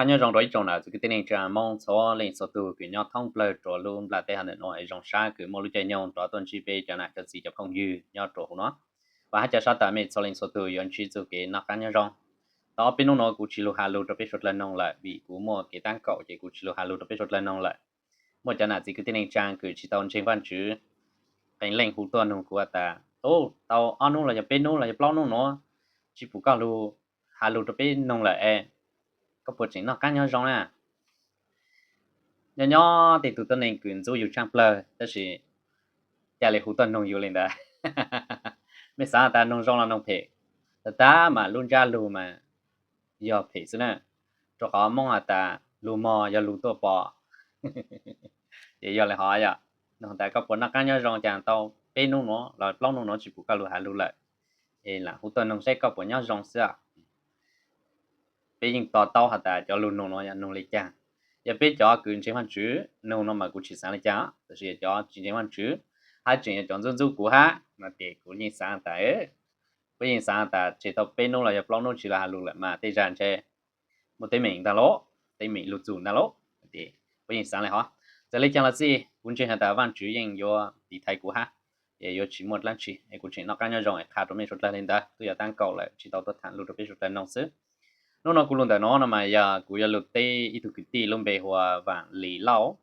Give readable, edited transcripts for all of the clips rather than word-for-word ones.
看nhau rong rồi trong nào cái tên cha mong cho lên số tu cái nhau thông bờ trò luôn là tên hắn nói rong xa cái mô lưu chạy nhau trò tuần chi bê cho lại cho gì cho không dư nhau trò nó và hai cha sát tại mình cho lên số tu yon chi tu cái nó看nhau rong đó bên nó cũng chỉ lưu hà lưu cho biết xuất lên nông lại vì cũng mua cái tăng cậu chỉ cũng chỉ lưu hà lưu cho biết xuất lên nông lại một cho lại cái tên cha cái chỉ tao trên văn chữ cái lên hữu tuần nông của ta ô tao ăn nông là cho bên nông là cho bao nông nó chỉ phụ cao lưu hà lưu cho biết nông lại có bộ chính nó cá nhau rong nè nhỏ thì tụi tôi nên quyền dù trang plơ đó là gia lệ hữu tuần nông yêu lên đó mấy sao ta nông rong là nông phê ta mà luôn ra lù mà giờ phê xí nè cho họ mong là ta lù mò giờ lù tua bò thì giờ lại hỏi à nông ta có bộ nó cá nhau rong chàng tao bên nông nó là long nông nó chỉ phụ cả lù hà lù lại thì là hữu tuần nông sẽ có bộ nhau rong xưa bây giờ tao hạt ta cho luôn nông nó nông lấy cha, giờ bây giờ cứ trên văn chữ nông nó mà cũng chỉ sáng lấy cha, thì cho trên văn chữ hai chuyện chọn dân du của ha, mà để cũng như sáng ta ấy, bây giờ sáng ta chỉ tao bên nông là giờ long nông chỉ là luôn lại mà tây giang chơi, một tây mình ta lỗ, tây mình lụt dùn ta lỗ, thì bây giờ sáng lại hả, giờ lấy cha là gì, cũng trên hạt ta văn chữยังdo đi thay của ha, để do chỉ một lần chỉ, cũng trên nó cá nhau rồi, khá trong mấy số lần đó, tôi giờ tăng cầu lại chỉ tao tôi thẳng lụt được mấy số lần nông xứ nó cũng luôn tại nó mà giờ cũng giờ lụt tê ít thực tê luôn bề hòa và lì lâu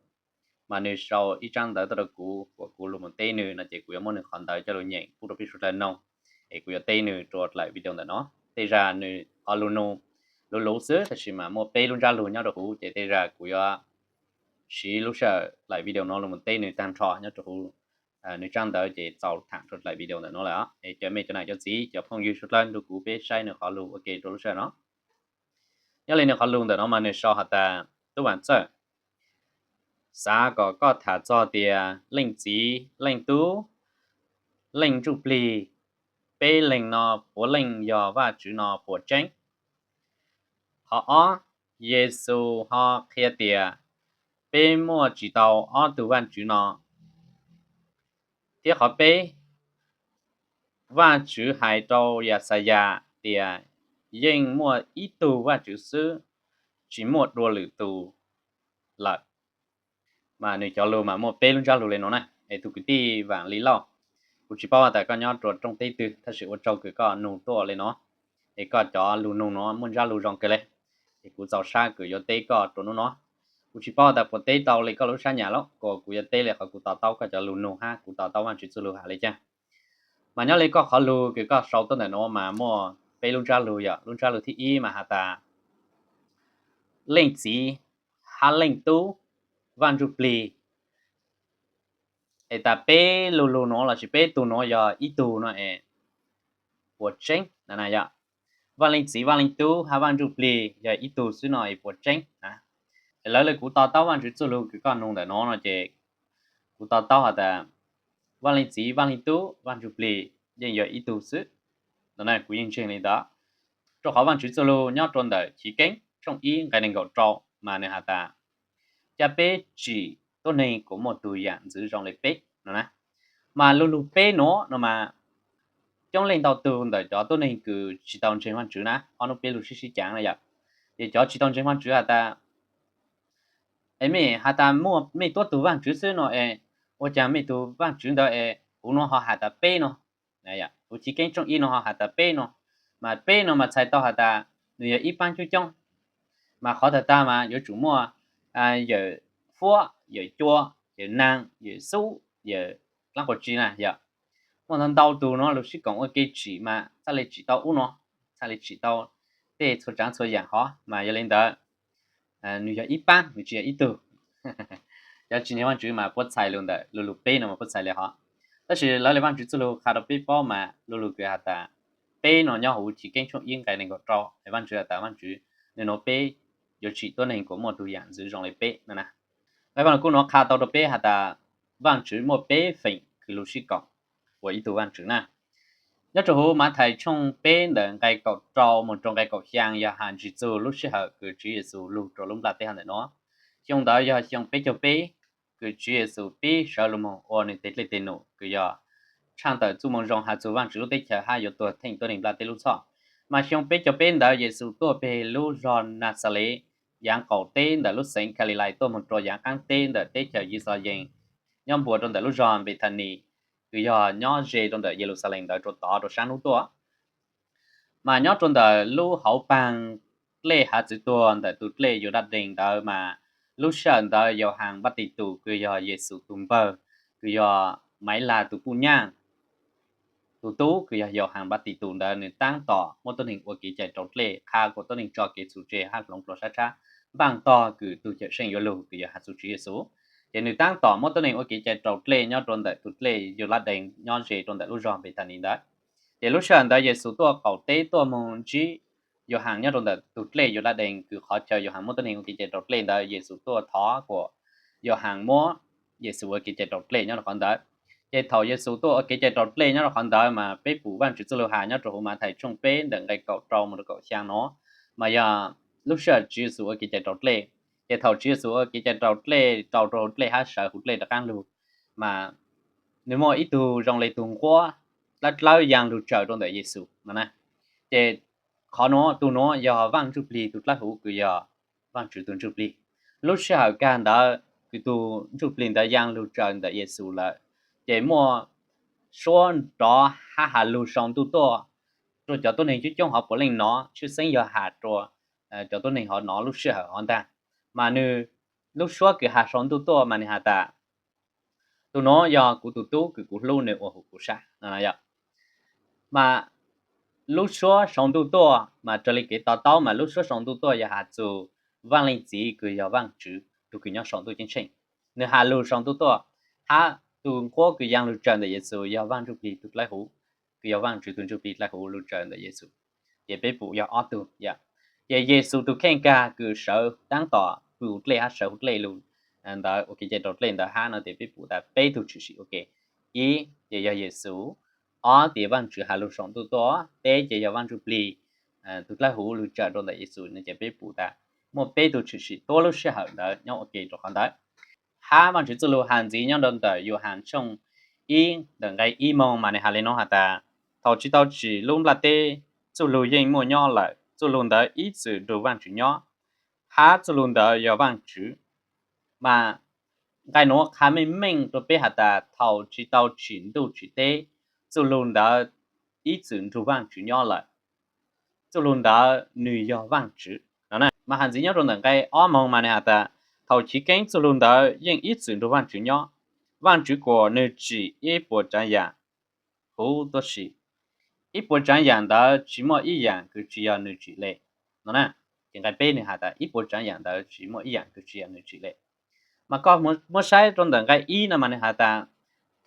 mà nếu sau ít trang tới tôi cũng luôn một tê nữa là chỉ cũng muốn được hoàn tới cho rồi nhẹ cũng được biết số lần nào thì cũng giờ tê nữa trột lại video tại nó tê ra nữa ở luôn luôn lú sữa thì chỉ mà một tê luôn ra luôn nhau được cũng chỉ tê ra cũng giờ chỉ lúc sau lại video nó luôn một tê nữa tăng trò nhau được cũng nếu trang tới chỉ sau thẳng trột lại video tại nó là để cho mấy chỗ này cho gì cho không use số lần được cũng biết sai nữa họ luôn ok rồi lúc sau nó nhớ lên họ luôn nó mà nếu sau họ ta tôi bạn sợ xã có thả cho tiền linh chỉ linh tú linh chụp lì bê linh nó bố linh giờ và chữ nó bố tranh họ Giêsu họ kia tiền bê mua chỉ tàu ở từ văn chữ nó tiếc họ bê và chữ hai tàu ya saya tiền nhưng mua ít tù và chữ sư chỉ một đua lử tù lại mà nếu cho lù mà một bê luôn cho lù lên nó này để tụ cái ti vàng lý lo cũng chỉ bảo tại con nhau trộn trong tây tư thật sự ở trong cái con nung to lên nó để có cho lù nung nó muốn ra lù rong cái này thì cũng giàu xa cứ vô tây có trộn nó cũng chỉ bảo tại một tây tàu lấy có lúc xa nhà lắm còn cũng vô tây là họ cũng tàu có cho lù nung ha cũng tàu mà chỉ lù hạ lấy cha mà nhớ lấy có họ lù cái có sáu tuần này nó mà mua bê luôn ra lù thì y mà hà ta linh chỉ hà linh tú văn chụp lì ấy ta bê lù nó là chỉ bê tu nó giờ ít tu nó bột trứng là này giờ văn linh chỉ văn linh tú hà văn chụp lì giờ ít tu xứ nó bột trứng à lấy lại cú tao văn chụp lù cái con nông để nó chỉ cú tao hà ta văn linh chỉ văn linh tú văn chụp lì giờ ít tu xứ nó này cú yên trên này đó cho họ văn chụp lù nhớ tròn đời chỉ cánh trong ý cái này gọi trâu mà này hà ta cha bé chỉ tôi này có một tuổi dạng giữ trong lấy bé nó nè mà luôn bé nó mà trong lên đầu tư để cho tôi này cứ chỉ tao trên văn chữ nè nó bé luôn xí chẳng này vậy để cho chỉ tao trên văn chữ hà ta ấy mẹ hà ta mua mẹ tôi tu văn chữ xứ nó tôi chẳng mẹ tu văn chữ đó nó họ hà ta bé nó này vậy tôi chỉ cái trong ý nó họ hà ta bé nó mà bé nó mà xài tao hà ta người ít ban chú trong mà khó thật ta mà有主mua有佛有桌有năng有số有那个字呢有我能到度呢就是讲我给字嘛再来知道呢再来知道对出长出样好嘛有领导你要一般你只要一度要今天晚上嘛不采用的露背那么不采了哈但是老里晚上之后看到背包嘛露给他的背呢要好几根从应该能够找晚上打晚上你那背有chỉ tôi này có một tuổi dạng giữ trong lấy bé nè nè cái con cô nó khá tao được bé hả ta văn chữ một bé phình cứ lúc xí cọc của ý tụ văn chữ nè nhớ chỗ mà thầy trong bé đợn cái cọc trâu một trong cái cọc giang ya hàng chỉ dù lúc xí hở cứ chỉ dù lúc trâu lúc là té hàng để nó trong đó ya trong bé cho bé cứ chỉ dù bé sợ luôn mà ôn này té lên té nổ cứ ya trang tới chú mong rong hà chú văn chữ lúc té chờ hai giờ tuổi thành tôi này là té lúc sau mà trong bé cho bé đó Giêsu tôi bé lúc ròn nát sale giang cầu tên đã lúc sinh khai lại tôi một trò giang ăn tên đã tết chờ Giêsu giang nhóm bùa trong đã lúc giòn bị thành nì cứ giờ nhỏ dễ trong đã Jerusalem đã trộn tỏ rồi sáng lúc đó mà nhỏ trong đã lúc hậu bằng lễ hạt chữ tuần đã tụt lễอยู่đặt đình đó mà lúc sáng đã giờ hàng bắt tị tụ cứ giờ Giêsu tung bờ cứ giờ máy là tụ pu nhang tụ tú cứ giờ hàng bắt tị tụ đã nên tăng tỏ một tuần hình của kỳ chạy trộn lễ khá của tuần hình cho kỳ chủ chế hát lồng pro sát sát bằng tỏ cứ tụ chạy sinh yêu lưu cứ giờ hạt chủ chế Giêsu thì nếu tăng tỏ một tuần hình của kỳ chạy trộn lễ nhỏ trong đã tụt lễอยู่đặt đình nhỏ dễ trong đã lúc giòn bị thành đó để lúc sáng đó Giêsuตัวcầu tếตัวmôn chỉอยู่ห่างเนี่ยตรงแต่ตุดเล่อยู่ละเดงคือเขาเจออยู่ห่างมดตัวนึงกิจตรเล่ได้เยซูตัวท้อกว่าอยู่ห่างมัวเยซูกิจตรเล่เนี่ยเราคนได้เจถอยเยซูตัวกิจตรเล่เนี่ยเราคนได้มาไปปู่บ้านจุดสุลหาเนี่ยตรงมาไทยช่วงเป็นดังไงเก่าตรงมันเก่าช่างเนาะมาอย่าลูกเสือจีสูกิจตรเล่เจถอยจีสูกิจตรเล่ตรเล่หาสายหุ่นเล่ตะการลูมาเนื้อมออีตูรองเลยตุงกัวแล้วเล่าอย่างลูกเจอตรงแต่เยซูนะเจkhó nó tụi nó giờ vang chụp li tụt lá hữu cứ giờ vang chụp tuần chụp li lúc sau can đó cứ tụ chụp li đã giang lưu trần đã Giêsu là để mua số đó ha lưu xong tụ to rồi cho tôi này chứ trong học của linh nó chứ sinh giờ hạt rồi cho tôi này họ nó lúc sau họ ta mà nu lúc sau cứ hạt xong tụ to mà này hạt ta tụi nó giờ của tụi tú cứ của lưu này ở của sa là vậy mà lúc số sống tu to mà trở lại cái tao mà lúc số sống tu to ya hạt dù vang lên gì cứ ya vang chữ tu cứ nhau sống tu chính chính nếu hà lúc sống tu to ha tu có cứ yang lúc trần để Giêsu ya vang chụp đi tu lại hú cứ ya vang chữ tu chụp đi lại hú lúc trần để Giêsu ye bé phụ ya ở tu ya ye Giêsu tu khen ca cứ sợ đáng tỏ phụ lệ ha sợ lệ luôn and đó ok je đột lên đó ha nó để bé phụ đã bé tu chữ ok ý ye ya Giêsu ở địa bàn chữ hà lục sống tu đó tế chỉ là văn chữ bì tu lại hữu lục trở trong đại Giêsu nên chỉ biết phụ ta một bé tu chữ sĩ多了是好的nhau ok rồi còn đấy ha văn chữ tự lu hàng gì nhau đồng đời yêu hàng trong in đừng gây y mong mà này hà lên nó hà ta thầu chỉ tao chỉ luôn là tê tự lu yên mua nhau lại tự luôn đời ý chữ đồ văn chữ nhau ha tự luôn đời yêu văn chữ mà cái nó khá mình tôi biết hà ta thầu chỉ tao chỉ đồ chữ tê做龙的一整就忘记了了，做龙的女要忘记，那嘛汉字要中能该阿蒙嘛呢下的，头期跟做龙的因一整就忘记了，忘记过女子一波这样，好多事，一波这样的只么一样，就只要女子嘞，那应该背呢下的，一波这样的只么一样，就只要女子嘞，mà có một sai trong đằng cái ý là mà này hạ ta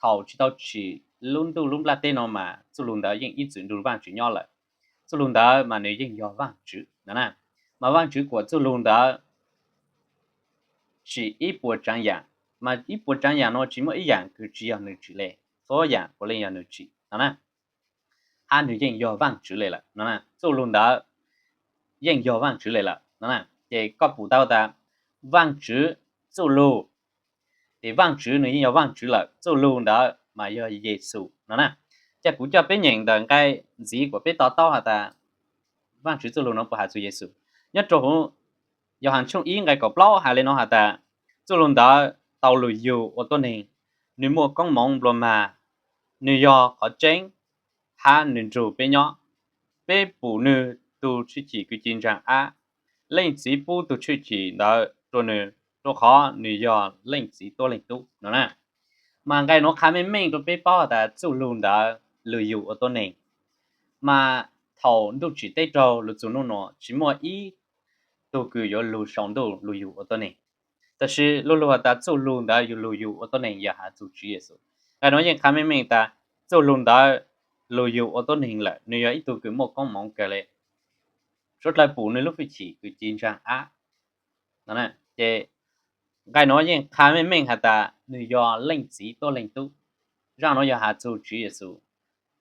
thầu chỉ tao chỉ luôn tu luôn là tên nó mà số luôn đó những ít chữ đủ vang chữ nhỏ lại số luôn đó mà nếu những nhỏ vang chữ nè nè mà vang chữ của số luôn đó chỉ ít bộ trang dạng mà ít bộ trang dạng nó chỉ một ít dạng cứ chỉ là nửa chữ lệ số dạng của lên là nửa chữ nè nè hai nửa những nhỏ vang chữ lệ là nè nè số luôn đó những nhỏ vang chữ lệ là nè nè thì có phụ tao ta vang chữ số luôn thì vang chữ nữa nhỏ vang chữ là số luôn đó mà do Giêsu nó nè chắc cũng cho bé nhận đằng cái gì của bé to hả ta vang chữ số luôn nó của hạt Giêsu nhất trong do hàng chung ý cái cọp lâu hay lên nó hả ta số luôn đó tàu lùi dù ởตัวnày nếu mua con mong rồi mà nếu do họ tránh ha nếu chủ bé nhỏ bé phụ nữ tu chỉ cái chiến tranh á lên chỉ phụ tu chỉ đó rồi nữa rồi khó nếu do lên chỉ tôi lên tu nó nè mà cái nó khá mình tôi biết bao là chủ luôn đã lười dụ ởตัวnày mà thầu lúc chỉ tết trâu lúc chủ nó chỉ mua ít tôi cứ có lười sống đồ lười dụ ởตัวnàyแต่是lúc lúc ta chủ luôn đã lười dụ ởตัวnày giờ hả chủ chỉ số cái nóยังkhá mình ta chủ luôn đã lười dụ ởตัวnày là nếu ít tôi cứ một con mong cái này rất là phụ nữ lúc phải chỉ cứ chiến tranh á đó nè cái nóยังkhá mình hả ta nếu do lên chỉ tôi lên tu让nó giờ hạt chủ chỉ số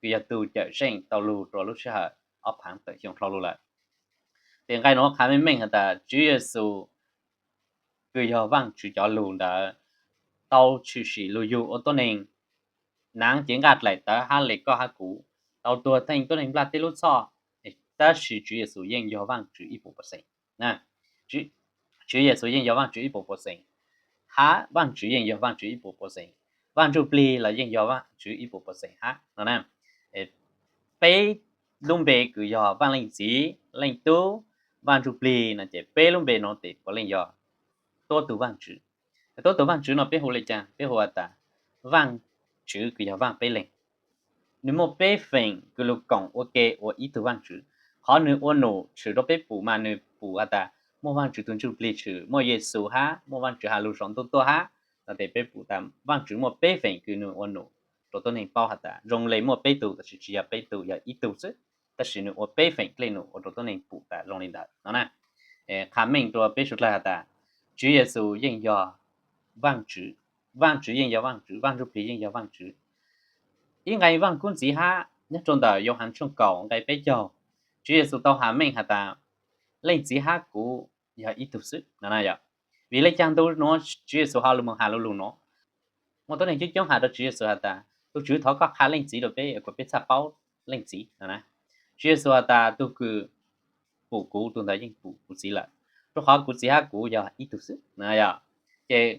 cái tu trở sinh tàu lù rồi lúc sau ấp hàng tự trong tàu lù lại thì cái nó khá mình hả ta chỉ số cái giờ vang chỉ cho lù đã tàu chỉ sĩ lù dụ ởตัวnày nắng tiếng gạt lại tới hai lệ có hai cũ tàu tua thànhตัวnày là tê lúc sau ta chỉ số ยัง giờ vang chỉ ít bộ bớt nè chỉ 主耶稣应要望主一步步行哈望主应要望主一步步行望主 play là应要望主一步步行哈nó nè pe lung be cứ yo vang lên gì lên tu vang chủ play là chỉ pe lung be nó thì có lên yo to tu vang chữ nó pe hồ lên chang pe hồ ta vang chữ cứ yo vang pe lên nếu mà pe phèn cứ lúc còng ok ở ít tu vang chữ họ nếu ở nổ chữ đó pe phụ mà nếu phụ ta mua vang chữ tuân chữ play chữ mua Giêsu ha mua vang chữ hà lu sống to ha là để pe phụ ta vang chữ mua pe phèn cứ nếu ở nổตัวต้นเองเป้าหัดแต่รงเลยมั่วเป้ตูแต่ชิชิยาเป้ตูอย่าอีตูซึแต่ชินุว่าเป้เฟงเกลนุตัวต้นเองปูแต่รงเลยได้นะคำเองตัวเป้ชุดแรกแต่主耶稣应要望主望主应要望主望主皮应要望主应该望君子哈nhất trong đời yêu hành trong cầu cái ป้ยาว主耶稣到下命หัดแต่lên chỉ ha củaอย่าอีตูซึนะอย่าvì lấy trang tôi nó主耶稣哈luมหาlu nó mộtตัวเองจะจ้องหาตัว主耶稣หัดแต่tôi chữ thọ có khá lên chỉ được bé của bé sa bao lên chỉ nè chưa xóa ta tôi cứ phụ cũ tôi thấy những phụ chỉ là tôi khó cụ chỉ ha cụ giờ ít tu sức nè ya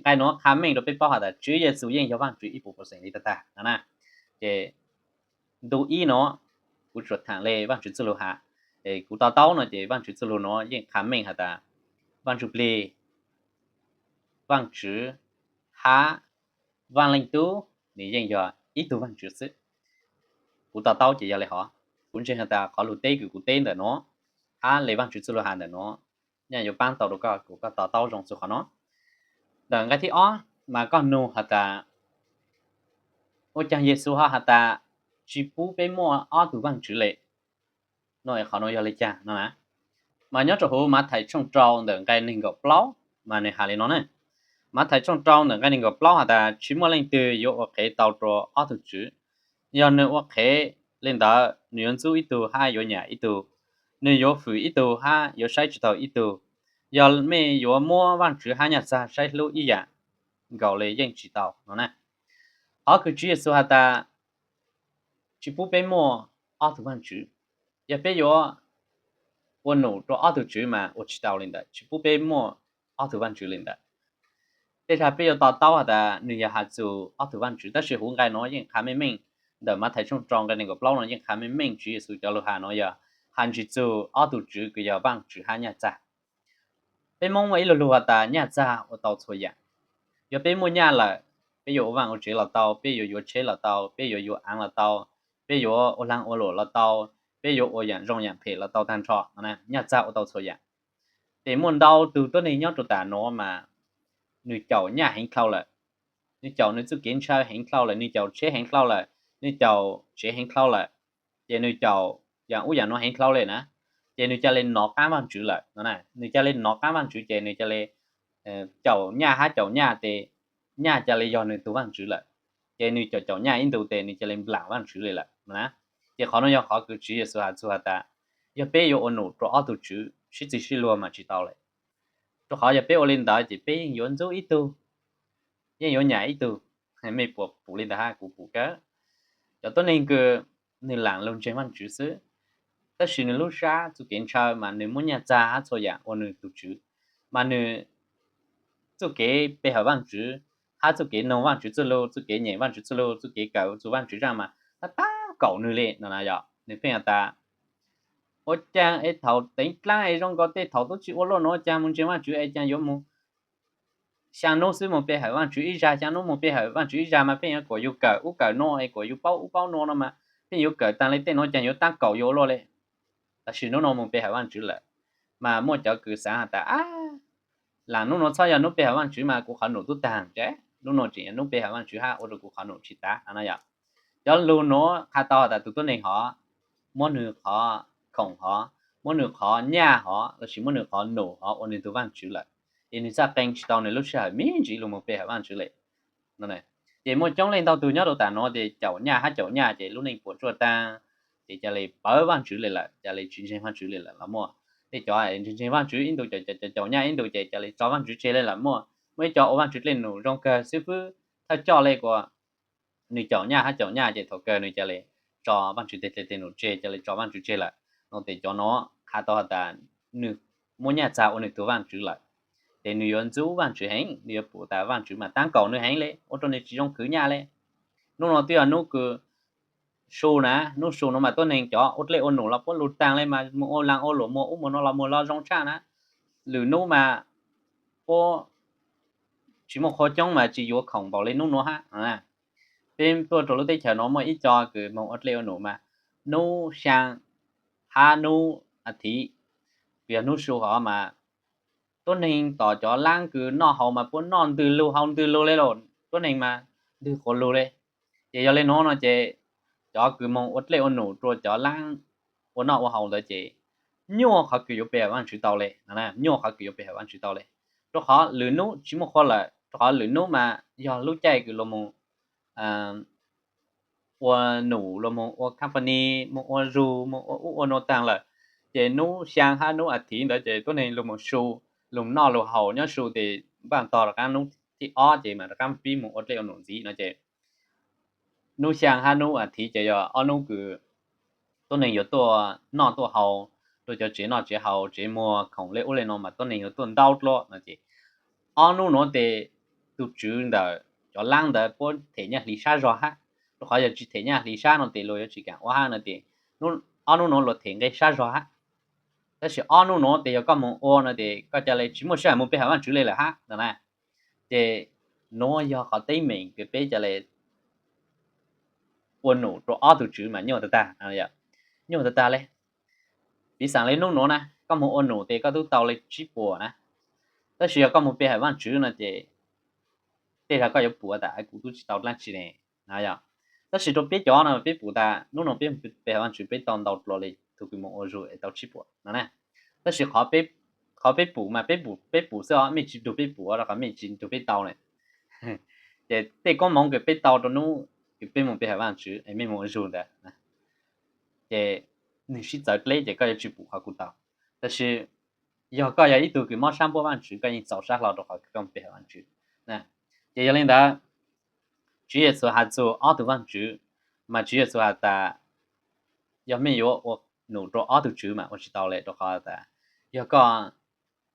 cái nó khá mình được bé bao hạt chữ giờ sử dụng cho văn chữ ít phụ của sinh đi ta nè cái đồ ý nó cụ chuột thẳng lên văn chữ tự lưu hạ cụ tao tao nó cái văn chữ tự lưu nó những khá mình hạt ta văn chữ play văn chữ ha văn lên tu ni những giờ ít tu văn chữ sự cụ tao chỉ giờ lại họ cũng trên ta có lụt tê cụ tên để nó ha lấy văn chữ tự lưu hàn để nó nhà yêu ban tàu đâu cụ tao trong số họ nó đằng cái thì mà con nô hạt ta ôi chàng Giêsu ha hạt ta chỉ bú bé mua tu văn chữ lệ nói họ nói giờ lại chàng nó mà nhớ cho hồ mà thầy trong trâu đằng cái nên gặp plau mà này hà lên nó này mà thầy trong trâu đằng cái nên gặp plau hạt ta chỉ mua lên từ yêu ở cái tàu trò tu chữ giờ nữa ở cái lên đó người chú ít tu ha yêu nhà ít tu người yêu phụ ít tu ha yêu sai chữ tàu ít tu giờ mẹ yêu mua văn chữ ha nhà sa sai lú ý à gọi là dân chữ tàu nó nè họ cứ chữ số hạt ta chỉ bút bé mua tu văn chữ giờ bé yêu quân nổ cho tu chữ mà ở chữ tàu lên đó chỉ bút bé mua tu văn chữ lên đó thế là bây giờ tàu hạt ta người hạt chữ tu văn chữ ta sẽ huống cái nói những khám mình đợt mà thấy trong cái này có bao nhiêu những khám mình chữ số cho lưu hà nói giờ hành chữ tu chữ cái giờ bằng chữ hai nhà cha bên mong mấy lưu hạt ta nhà cha ở tàu thôi vậy giờ bên mua nhà là bây giờ vàng ở chế là tàu bây giờ chế là tàu bây giờ ăn là tàu bây giờ ở lăng ở lỗ là tàu bây giờ ở dạng rong dạng phê là tàu tan trọ nè nhà cha ở tàu thôi vậy để muốn đau từ tối nay nhớ tụi ta nó mà người cháu nhà hành khâu lại người cháu người chú kiến chơi hành khâu lại người cháu chế hành khâu lại người cháu chế hành khâu lại để người cháu dạng u dạng nó hành khâu lại nè để người cháu lên nó cá bằng chữ lại nè người cháu lên nó cá bằng chữ để người cháu lên cháu nhà thì nhà cháu lên do người tu bằng chữ lại để người cháu nhà in tu để người cháu lên làm bằng chữ lại nè để họ nói họ cứ chữ số hạt ta giờ bây giờ ôn nụ cho tu chữ chỉ luôn mà chỉ tao lại cho họ giờ bây giờ lên đó chỉ bây giờ ôn dấu ít tu nhưng giờ nhà ít tu hay mấy phụ lên đó ha phụ cái cho tôi nên cứ nên làm luôn trên văn chữ xứ tất nhiên là lúc xa chú kiến chơi mà nếu muốn nhà cha cho dạng ôn nụ tu chữ mà nếu chú cái bây giờ văn chữ ha chú cái nông văn chữ chú lô chú cái nhẹ văn chữ chú lô chú cái cậu chú văn chữ ra mà ta cậu nữ lên nó là vậy nếu phải ta ở trang ấy thầu tính lại ấy trong có thể thầu tốt chữ ở nó trang muốn chơi văn chữ ấy trang giống mu sang nô sư một bé hỏi văn chữ ra sang nô một bé hỏi văn chữ ra mà phải có yêu cầu nó ấy có yêu bao nó mà phải yêu cầu tăng lên tên nó trang yêu tăng cậu yêu lo lên là sự nó một bé hỏi văn chữ lại mà mỗi cháu cứ sáng ta là nó sao giờ nó bé hỏi văn chữ mà cũng khó nổi tốt tàng chứ nó chỉ nó bé hỏi văn chữ ha ở đó cũng khó nổi chỉ ta anh ấy cho luôn nó khá to là tụi tôi này họ muốn được họ không họ muốn được họ nhà họ là chỉ muốn được họ nổ họ ôn tụi văn chữ lại nên ra bên chỉ tao này lúc sau miễn chỉ luôn một bé văn chữ lại nó này để một trong lên tao tụi nhớ đồ tàn nó để cháu nhà để lúc này của chùa ta để cho lấy bảo văn chữ lại cho lấy chuyên văn chữ lại là mua để cho ai chuyên văn chữ in đồ cháu nhà in đồ cho lấy cho văn chữ chơi lại là mua mới cho văn chữ lên nổ trong cơ sư phụ ta cho lấy của người cháu nhà để thầu cơ người cho lấy cho văn chữ để nổ chơi cho lấy cho văn chữ chơi lại nó để cho nó khá to ta nữ muốn nhà cha ôn tụi văn chữ lại để女人做万主行你要不打万主嘛单搞女行嘞我做你其中cứ nhà嘞nó nói tiêu nó cứ show nè nó show nó mà tôi nên cho ốt lệ ôn nổ là có lụt tang lên mà mua ô lang ô lỗ mua nó là mua lo trong cha nè lử nó mà có chỉ một khó trong mà chỉ vô khổng bảo lên nó ha à bên tôi chỗ lúc đấy chờ nó mà ít cho cứ một ốt lệ ôn nổ mà nó sang ha nó thì vì nó show họ mà tôi nên tỏ cho lang cứ nó hậu mà muốn non từ lâu lên rồi tôi nên mà từ khổ lâu lên thì giờ lên nó chế cho cứ mong ốt lệ ôn nổ rồi cho lang ôn nó hậu là chế nhô họ cứ yếu bè văn chữ tao lệ nè nhô họ cứ yếu bè văn chữ tao lệ rồi họ lừa nó chỉ một khó là họ lừa nó mà giờ lúc chạy cứ lo mong ôn nổ lo mong ôn company mong ôn ru mong ôn nó tăng là chế nó sang ha nó thì đó chế tôi nên lo mong show lùng nọ lù hậu nhá số thì bạn tỏ là cái nút thì ó chị mà cái phim một ở đây nó gì nó chị nút sang ha nút thì chị giờ ở nút cứ tôi nên cóตัวnọตัวhậu tôi cho chị nọ chị hậu chị mua không lẽ ở đây nó mà tôi nên cóตัวđau lo nó chị ở nút nó thì tôi chữ đó cho lang đó có thể nhá lý sa rồi ha tôi hỏi giờ chị thể nhá lý sa nó thì rồi chị cả hoa nó thì nút ở nút nó là thể cái sa rồi ha但是安努诺的要干么哦呢的，个家嘞只么事么别还完之类了哈，对吧？的诺要好对面个别家嘞，我努做阿杜主嘛，鸟得大，哎呀，鸟得大嘞，比上嘞努诺呢，干么我努的个都到嘞直播呢，但是要干么别还完之呢的，的他个有播的，还古都知道那去呢，哎呀，但是都别叫呢，别播的，努诺别还完之别当到落嘞。tôi cứ muốn rồi到直播，nè，但是เขาไป补嘛，ไป补是啊，没进都被补啊，然后没进都被刀呢，แต่แต่ก็มอง个被刀的นู้ก็被มอง被海湾去，哎没มองรู้的，แต่你是早来就个去补好古刀，但是要个要一度个马上播完去，个人早上了的话更被海湾去，nè，也有领导，主要做下做二度湾去，嘛主要做下的，要没有我。nụ cho ở từ chữ mà tôi chỉ tao lại cho họ ta giờ có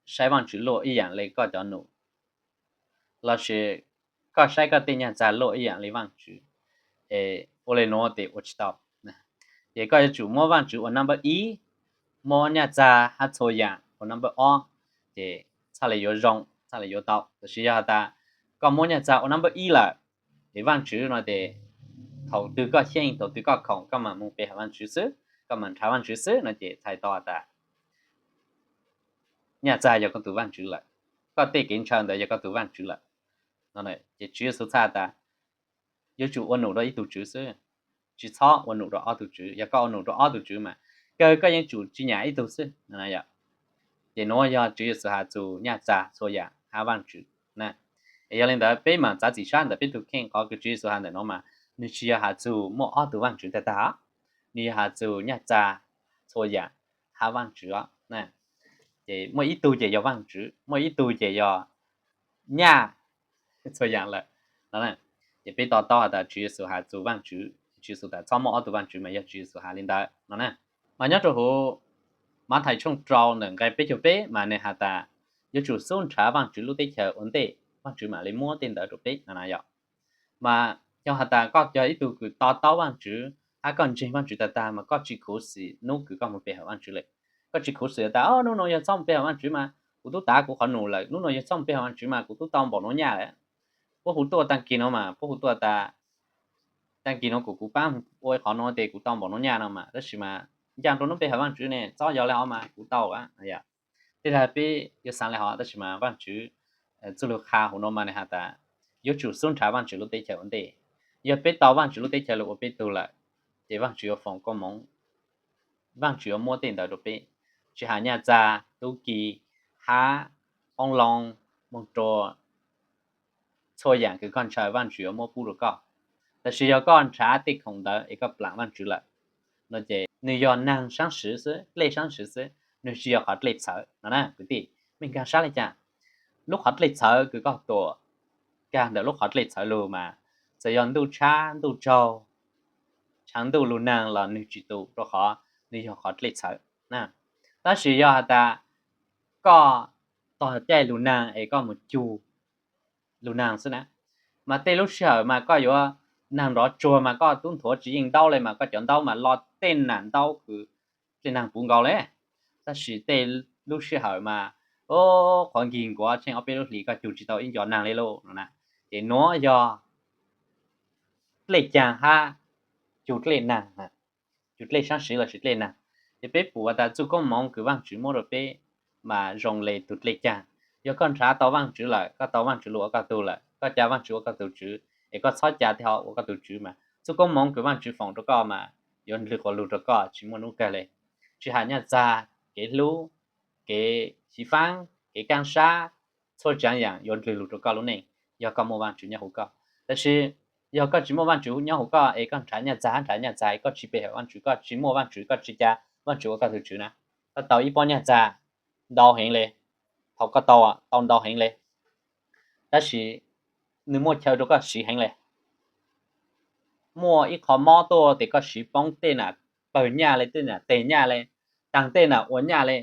sai bằng chữ lộ ý dạng lấy có cho nụ là sẽ có sai cái tên nhà trả lộ ý dạng lấy bằng chữ tôi lấy nó để tôi chỉ tao nè giờ có chữ mua bằng chữ ở number e mua nhà trả hát số dạng ở number o để trả lại yếu rong trả lại yếu tao thì sẽ ra ta có mua nhà trả ở number e là để bằng chữ nó để thầu từ có hiện thầu từ có không có mà mua về bằng chữ xứก็มัน台湾知识那些才到的เนี่ย在有个读万知了ก็对跟上的有个读万知了那呢也知识差的有主我努到一读知识只操我努到二读知也个努到二读知嘛个人主只nhà一读识那呀也诺要知识下主เนี่ย在所呀还万知那也领导被嘛杂志上的被读看个知识下的喏嘛你需要下主莫二读万知的打你下做nhạc trà thôi ya ha văn chữ nè thì mỗi ít tu chỉ do văn chữ mỗi ít tu chỉ do nhà thôi ya là đó nè thì bây giờ ta chữ số hạ做văn chữ chữ số ta trong mỗi tu văn chữ mà ya chữ số hạ lên đó đó nè mà nhớ cho hồ mà thầy trong trâu nè cái bây giờ bé mà nè hạ ta ya chữ số trả văn chữ lúc đấy chờ ổn định văn chữ mà lấy mua tiền đó rồi bé là vậy mà cho hạ ta có cho ít tu cứ to văn chữ còn trên văn chữ ta mà có chữ khổ sĩ nó cứ có một bề văn chữ lệ có chữ khổ sĩ ta nó nói xong bề văn chữ mà của tôi ta của họ nụ lại nó nói xong bề văn chữ mà của tôi tao bỏ nó nhà đấy có hụt tôi tăng kỳ nó mà có hụt tôi ta tăng kỳ nó của ba ôi họ nói để của tao bỏ nó nhà nào mà đó là mà dạng tôi nó bề văn chữ này cho giờ lại mà của tao á ya thế là bị giờ sáng lại họ đó là mà văn chữ chủ lực khá của nó mà này hả ta yếu chủ xuân trả văn chữ lúc đấy chờ vấn đề giờ biết tao văn chữ lúc đấy chờ lúc biết tôi lại thì văn chữ phòng có mong văn chữ mua tiền đời được biết chỉ hà nhà già tu kỳ há ông long mong trò thôi dạng cái con trai văn chữ mua bù được cóแต่是要con trai thì không đỡ一个 plan văn chữ lại nó chỉ nếu要năng sáng sử sự lệ sáng sử sự nếu chỉ要học lệ sở nó nè cái gì mình càng sáng lại chả lúc học lệ sở cứ có tổ càng được lúc học lệ sở luôn mà sẽ用tu cha tu trâu长度路năng là nữ chỉ tu rồi họ nữ học học lịch sử nè ta sử dụng ta có ต่อใจลูนางก็หมดจูลูนางซะนะมาเตลูเชียมาก็อยู่ว่านางรอจัวมาก็ตุ้นถั่วจียิงเต้าเลยมาก็จนเต้ามารอเต้นหนานเต้าคือเป็นนางปุงเกาเลยแต่สิเตลูเชียมาโอ้ของกินกว่าเช่นเอาไปลูกหลีก็จูจิเต้าอินยอนางเลยโลนะเดี๋ยวน้อยอเล็กจางฮะจุดเล่นนางนะจุดเล่นช่างสิละจุดเล่นนางเดี๋ยวไปปู่ว่าแต่จุก็มองคือว่างจุโมโรเปมารงเลยจุดเล็กจาง有观察到望住了，个到望住路个到了，个加望住我个到住，一个吵架条我个到住嘛，这个忙个望住放着个嘛，有人个路着个，去么路个嘞，去喊人家给路，给西方，给干啥，错这样有人路着个路呢，要个么望住人好个，但是要个去么望住人好个，一个产人家一个去背后望住个，去么望住个去家望住我个到住呢，个到一般人家到行嘞。เขาก็ตอนดอกเห็นเลยแต่สินึกมั่วเที่ยวดูก็สีเห็นเลยมั่วอีกขอมอตัวแต่ก็สีป้องเต้นเปิดหน้าเลยเต้นเตะหน้าเลยต่างเต้นอ้วนหน้าเลย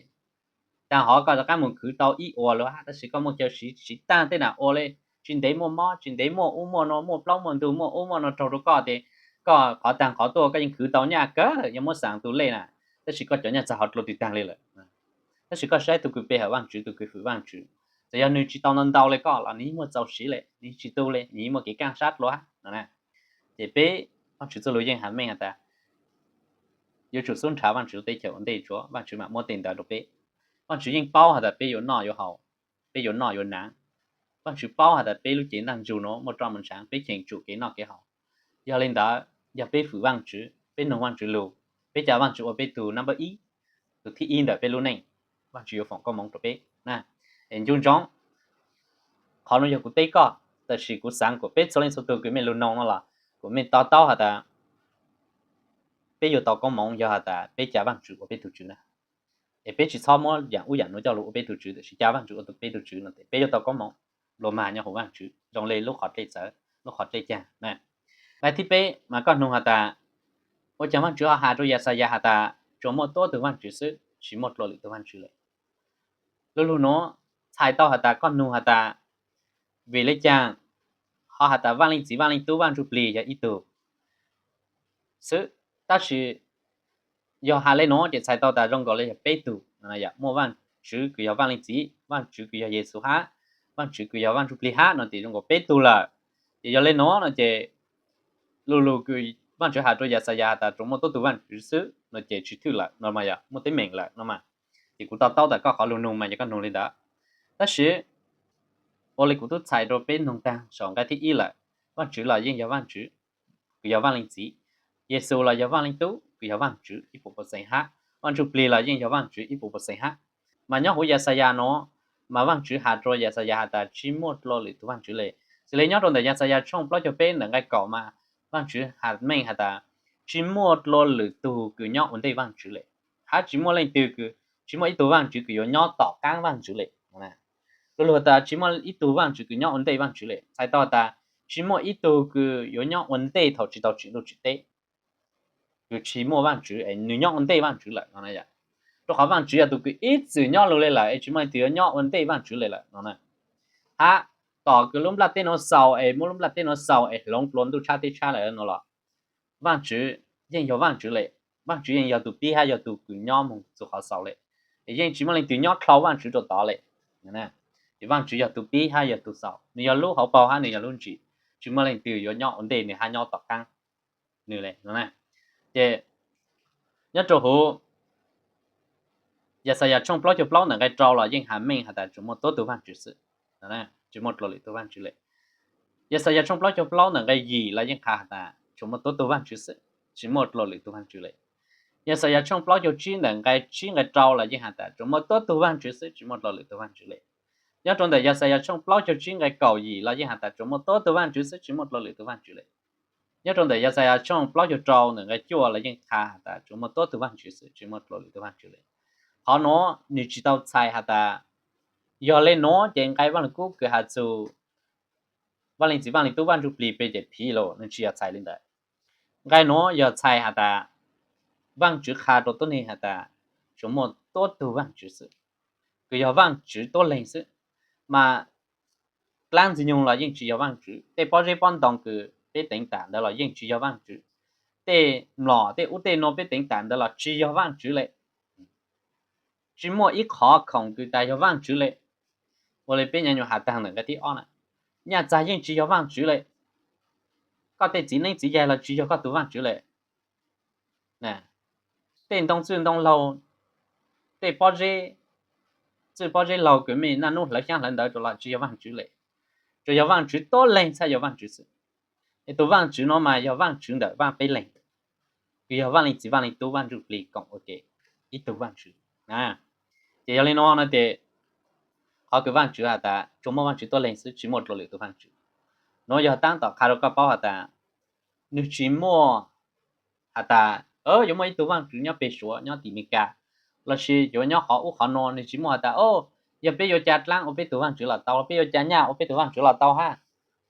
ต่างเขาก็จะการมึงคือตัวอีอ้วนเลยฮะแต่สิก็มั่วเที่ยวสีต่างเต้นอ้วนเลยจินเดมั่วมอจินเดมั่วอุ้มมั่วนอมั่วปล้องมั่วดูมั่วอุ้มมั่วนอโจดูก็เตก็ขอต่างขอตัวก็ยังคือตัวหน้าก็ยังมั่วสั่งตัวเลยแต่สิก็จะเนี่ยจะหดลดติดต่างเลย但是个谁都可以背后望住，都可以望住。只要你知道能到嘞个了，你莫走死嘞，你知道嘞，你莫给干啥咯啊？呢？这边望住做路人还没啊的，有做审查望住对条对做，望住嘛莫定到都背，望住应包下的背有闹有好，背有闹有难，望住包下的背路简单做喏，莫专门上背清楚给闹给好，要领导要背负望住，背能望住路，背加望住我背读 number 1，读ที่1的背路内。ว่าจิโอฟองก็มองตัวเป๊ะนะเอ็นจุนจงขอนุญาตกูเต้ก็แต่สิกูสั่งกูเป๊ะส่วนสุดตัวกูไม่รู้น้องนั่นล่ะกูไม่ต่อหาแต่เป๊ะอยู่ต่อก็มองอยู่หาแต่เป๊ะจะว่างจูกูเป๊ะถูกจูนะเอเป๊ะจิชอบมออย่างอู้อย่างนู้นจะรู้เป๊ะถูกจูแต่สิจะว่างจูตัวเป๊ะถูกจูนั่นแต่เป๊ะอยู่ต่อก็มองลงมาเนี่ยหัวว่างจูจงเลยลูกขอดเลยเจอลูกขอดเลยจ้านะไปที่เป๊ะมาก็นุ่งหาแต่ว่าจะว่างจูหาตัวยาสายาหาแต่จงมอตัวตัวว่างจูซื้อชิมอตัวหรือตัวว่างจูเลยลูเนาะชายต่อหาตาก้อนนูหาตาเวลจางหาตาว่างลิจีว่างลิตู้ว่างจุปลีอย่าอีตูซึ่งถ้าสิยอหาเลยเนาะจะชายต่อตารงก็เลยเปตูนะอย่ามัวว่างชื่อคืออย่าว่างลิจีว่างชื่อคืออย่าเยซูฮะว่างชื่อคืออย่าว่างจุปลีฮะเนาะที่รงก็เปตูละอย่าเลยเนาะจะลูคือว่างชื่อหาตัวอย่าสายาตาตรงมอตัวว่างชื่อซึ่งเนาะจะชื่อละเนาะมาอย่ามัวเต็มเม่งละเนาะมาที่กูต่อแต่ก็ขอลุงมาจะก็นุ่งเลยด้แต่สิโอเลยกูต้องใช้ตัวเป็นนุ่งต่างสองกันที่อีละว่างจื้อละยิ่งอย่าว่างจื้อกูอย่าว่างลิงจีเยซูละอย่าว่างลิงตู้กูอย่าว่างจื้ออีปุบเสียฮะว่างจุปลีละยิ่งอย่าว่างจื้ออีปุบเสียฮะมันย่อหัวยาสยาเนาะมาว่างจื้อหาตัวยาสยาแต่ชิมดโลเลยตัวว่างจื้อเลยสิเลยย่อตรงแต่ยาสยาช่องปล่อยจะเป็นหนังไก่ก่อมาว่างจื้อหาไม่หาแต่ชิมดโลเลยตัวกูย่ออุ่นได้ว่างจื้อเลยหาชิมดเลยตัวกูchỉ một ít đồ vàng chỉ có nhỏ tỏ cang vàng chữ lệ, nè. Rồi ta chỉ một ít đồ vàng chỉ có nhỏ vấn đề vàng chữ lệ, sai đó ta chỉ một ít đồ cứ nhỏ vấn đề thầu chỉ chữ đồ chữ tế, cứ chỉ một vàng chữ ấy nhỏ vấn đề vàng chữ lệ, nè vậy. Rồi họ vàng chữ là đồ cứ ít chữ nhỏ lule lại, chỉ một ít nhỏ vấn đề vàng chữ lệ lại, nè. Ha, tỏ cứ lúc là tên nó sầu ấy, mỗi lúc là tên nó sầu ấy, long long đồ cha lại nó là vàng chữ, nhưng có vàng chữ lệ, vàng chữ nhưng có đồ bi hay có đồ cứ nhỏ mong chữ họ sầu lệ. Vậy chỉ mà lên từ nhỏ khâu vàng chữ đồ đó lệ, nè, thì vàng chữ giờ từ bi hay giờ từ sau, nếu lúc họ bảo hay nếu lúc chỉ mà lên từ nhỏ vấn đề này hai nhỏ tọt căng, như này, nè, thì nhất chỗ hồ, giờ sai trong plot cho plot là cái trâu là những hàm mình hay là chúng một tốt từ vàng chữ sự, nè, chúng một lỗi từ vàng chữ lệ, giờ sai trong plot cho plot là cái gì là những hàm là chúng một tốt từ vàng chữ sự, chỉ một lỗi từ vàng chữ lệ. Giờ sai trong plot cho chín là cái trâu là những hạt tại chúng một tốt từ vàng chữ sự chỉ một lỗi từ vàng chữ lệ. Giờ trong đây giờ sai trong plot cho chín cái cầu gì là những hạt tại chúng một tốt từ vàng chữ sự chỉ một lỗi từ vàng chữ lệ. Giờ trong đây giờ sai trong plot cho trâu là cái chua là những hạt tại chúng một tốt từ vàng chữ sự chỉ một lỗi từ vàng chữ lệ. Họ nói nếu chỉ tao sai hạt tại giờ lên nó trên cái vàng cũ cái hạt số vàng linh chỉ vàng linh tu vàng chụp lì về để phi lo nên chỉ là sai lên đấy. Cái nó giờ sai hạt tại vàng chữ khá đồ tốt này hả ta chúng một tốt từ vàng chữ sự 佢要忘记多类似嘛plan gì nhung là những chỉ要忘记แต่พอจะปอนตองคือไป顶蛋的了những只要忘记แต่หล่อแต่อุเตโนไป顶蛋的了只要忘记เลย只莫一考空คือแต่要忘记เลย我哋เป็นยังอยู่หาตังหนึ่งก็ที่อ้อน่ะเนี่ยใจยิ่ง只要忘记เลยก็แต่จีนึงจีใหญ่ละ只要ก็ตัว忘记เลยนะแต่ต้องซึ่งต้องเราแต่พอจะเราก็ไม่นั่นนู่นหลายอย่างหลายตัวละ只要忘记เลย只要忘记多累才要忘记事ไอ้ตัว忘记เนาะมา要忘记的忘ไป累คือ要忘记忘记ตัว忘记ปลีกองโอเคอีตัว忘记นะเดี๋ยวเลยเนาะนะแต่เขาคือ忘记อ่ะแต่จม忘记多累是只莫ตัวเลยตัว忘记เนาะ要当到คาร์ก็เป้าอ่ะแต่นึก只莫อ่ะแต่有冇一ตัว忘记เนี่ยไปชัวเนี่ยตีมิกาเรา是有เนี่ยเขาเขานอนนึก只莫อ่ะแต่อย่าไปอยู่จัดล่างเอาไปตัว忘记了到ไปอยู่จัดเนี่ยเอาไปตัว忘记了到哈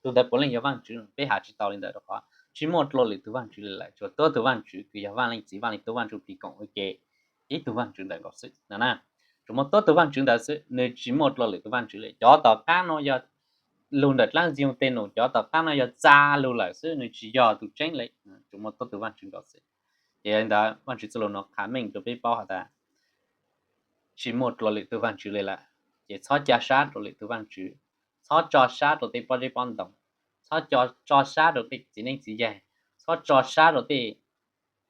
ตัวแต่ปน要忘记ไปหาจิต到领的的话只莫ตัวเลยตัว忘记了就多ตัว忘记คืออย่า忘记只忘记ตัว忘记比讲 OK 一ตัว忘记的ก็是นั่นน่ะจมตัว忘记的是你只莫ตัวเลยตัว忘记了要到看เนาะ要路的ล่าง用电脑要到看เนาะ要扎路了是你只要ตัว真เลยจมตัว忘记ก็是เดี๋ยวได้忘记ตัวเนาะขามิ่งจะไปป้อแต่只莫ตัวเลยตัว忘记เลยล่ะ也操加杀ตัวเลยตัว忘记操จอ杀ตัวที่พอได้ปอนตอง操จอ杀ตัวที่จีนึงจีใหญ่操จอ杀ตัวที่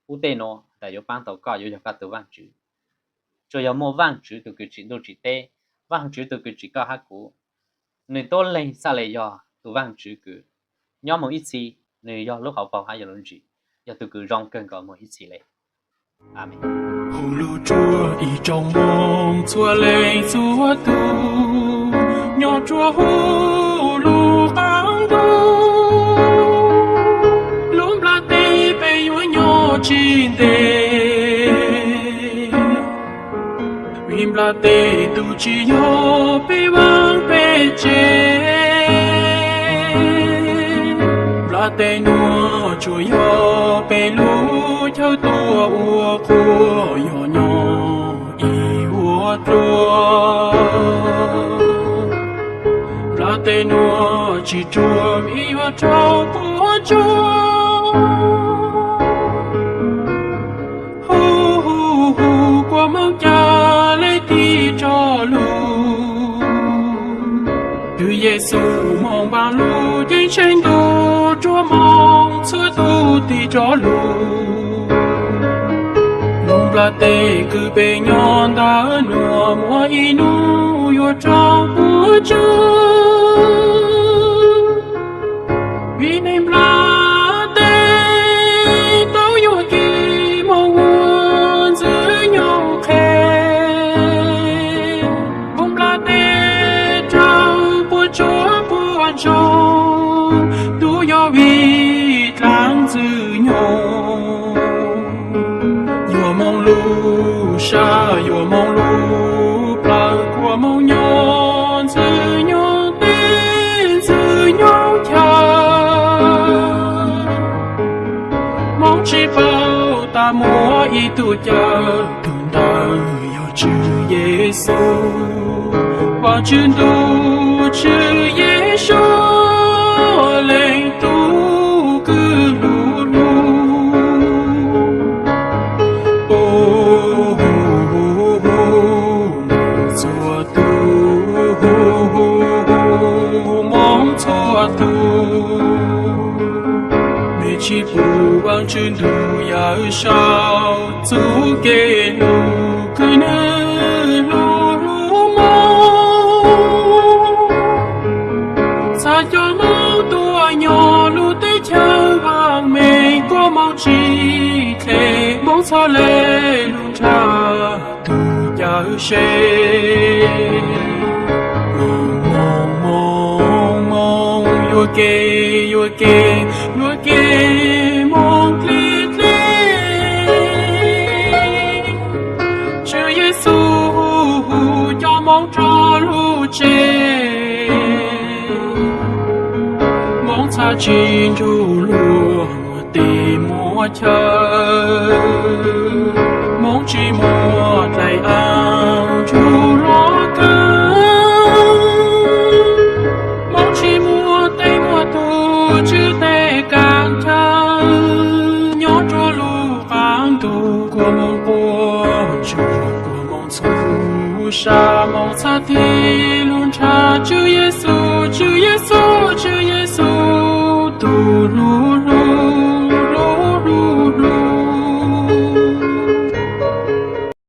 อุเตโนแต่有帮到ก็有个ตัว忘记就要莫忘记ตัวคือจิตตัวจิตเต忘记ตัวคือจิตก็ฮักกู你多累下来要ตัว忘记คือ要某一次你要ลูกเขาเป่าให้有人记要ตัวคือร้องเกินก็某一次เลย阿门葫芦捉一种梦错泪做度鸟捉葫芦行路龙拉地被我鸟进的云拉地都只有被忘被接拉地诺就要被路跳多我过有鸟一我多拉地诺只做一我找不着过梦家来地着路对耶稣梦把路人生都着梦车都地着路龙拉地cứ被nhon đã nua mua inu yo trao不着vì nem la tê tao yo kỳ mong muốn giữ nhau khe bông la tê trao bu cho buồn trong tu yo vì tháng giữ nhau yo mong lu sa yo mong lu plan của mong nhon giữ nhau tên giữ nhau cha mong chỉ bao ta mua ý tu cha tu ta yo chữ Giêsu và chữ tu chữ Giêsu lên tu cứ lu lu chùa tu mong chùa tu mẹ chỉ phụ bằng chân tu ya sao chú kê lu cứ nơ lu lu mong sa cho mau tua nhỏ lu tới chờ vàng mẹ có mong chỉ thế mong sao lệ luôn cha tu ya sẽ mong yo kê mong clip Chúa Giêsu cho mong cho lu chê mong xa chín chu luôn tìm mua chờ mong chỉ mua lại ăn chu lo cơ 梦过就过梦出沙梦擦地轮茶主耶稣主耶稣主耶稣独如